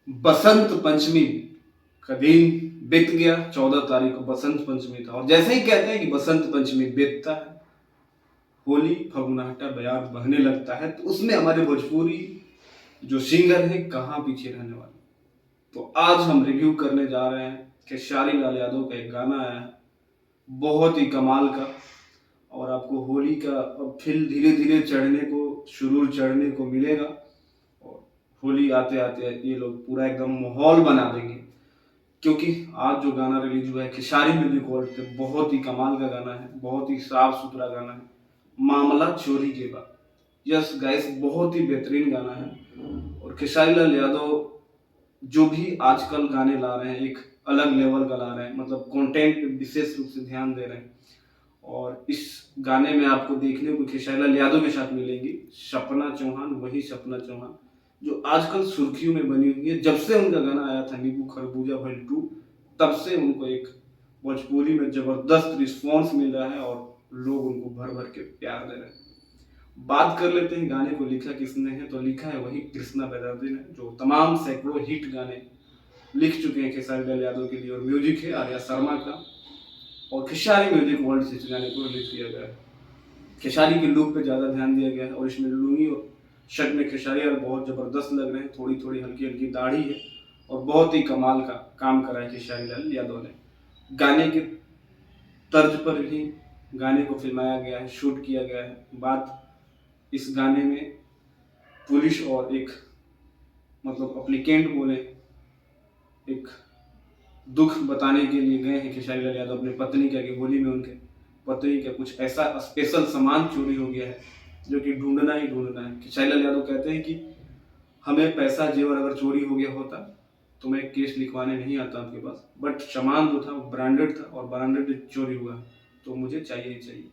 बसंत पंचमी का दिन बीत गया। 14 तारीख को बसंत पंचमी था और जैसे ही कहते हैं कि बसंत पंचमी बीतता है, होली फगुनाहटा बयार बहने लगता है, तो उसमें हमारे भोजपुरी जो सिंगर है कहाँ पीछे रहने वाले। तो आज हम रिव्यू करने जा रहे हैं खेसारी लाल यादव का एक गाना आया है, बहुत ही कमाल का। और आपको होली का अब फिर धीरे धीरे चढ़ने को, शुरूर चढ़ने को मिलेगा और होली आते आते ये लोग पूरा एकदम माहौल बना देंगे। क्योंकि आज जो गाना रिलीज हुआ है खेसारी म्यूजिक वर्ल्ड पे, बहुत ही कमाल का गाना है, बहुत ही साफ सुथरा गाना है, मामला चोरी के बाद। यस गाइस, बहुत ही बेहतरीन गाना है। और खेसारी लाल यादव जो भी आजकल गाने ला रहे हैं, एक अलग लेवल का ला रहे हैं, मतलब कंटेंट पे विशेष रूप से ध्यान दे रहे हैं। और इस गाने में आपको देखने को खेसारी लाल यादव के साथ मिलेंगी सपना चौहान, वही सपना चौहान जो आजकल सुर्खियों में बनी हुई है। जब से उनका गाना आया था नींबू खरबूजा भइल 2, तब से उनको एक भोजपुरी में जबरदस्त रिस्पॉन्स मिल रहा है और लोग उनको भर भर के प्यार दे रहे हैं। बात कर लेते हैं गाने को लिखा किसने है, तो लिखा है वही कृष्णा बेदर्जी ने, जो तमाम सैकड़ों हिट गाने लिख चुके हैं खेसारी लाल यादव के लिए। और म्यूजिक है आर्या शर्मा का, और खेसारी म्यूजिक वर्ल्ड से इस गाने को रिलीज किया गया है। खेसारी के लुक पे ज़्यादा ध्यान दिया गया है और इसमें लुंगी और शर्ट में खेसारी यार बहुत ज़बरदस्त लग रहे हैं। थोड़ी थोड़ी हल्की हल्की दाढ़ी है और बहुत ही कमाल का काम करा है खेसारी लाल यादव ने। गाने के तर्ज पर ही गाने को फिल्माया गया है, शूट किया गया है। बात इस गाने में पुलिस और एक, मतलब अप्लीकेंट बोले, एक दुख बताने के लिए गए हैं खेसारी लाल यादव अपनी पत्नी का, कि होली में उनके पत्नी का कुछ ऐसा स्पेशल सामान चोरी हो गया है जो कि ढूंढना ही ढूंढना है। खेसारी लाल यादव कहते हैं कि हमें पैसा जेवर अगर चोरी हो गया होता तो मैं केस लिखवाने नहीं आता आपके पास, बट सामान जो था वो ब्रांडेड था और ब्रांडेड चोरी हुआ है, तो मुझे चाहिए ही चाहिए।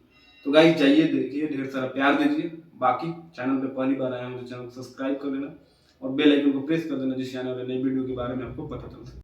तो गाइस जाइए देखिए, ढेर सारा प्यार दीजिए। बाकी चैनल पे पहली बार आए हो तो चैनल को सब्सक्राइब कर लेना और बेल आइकन को प्रेस कर देना, जिससे आने वाले नई वीडियो के बारे में आपको पता चल सके।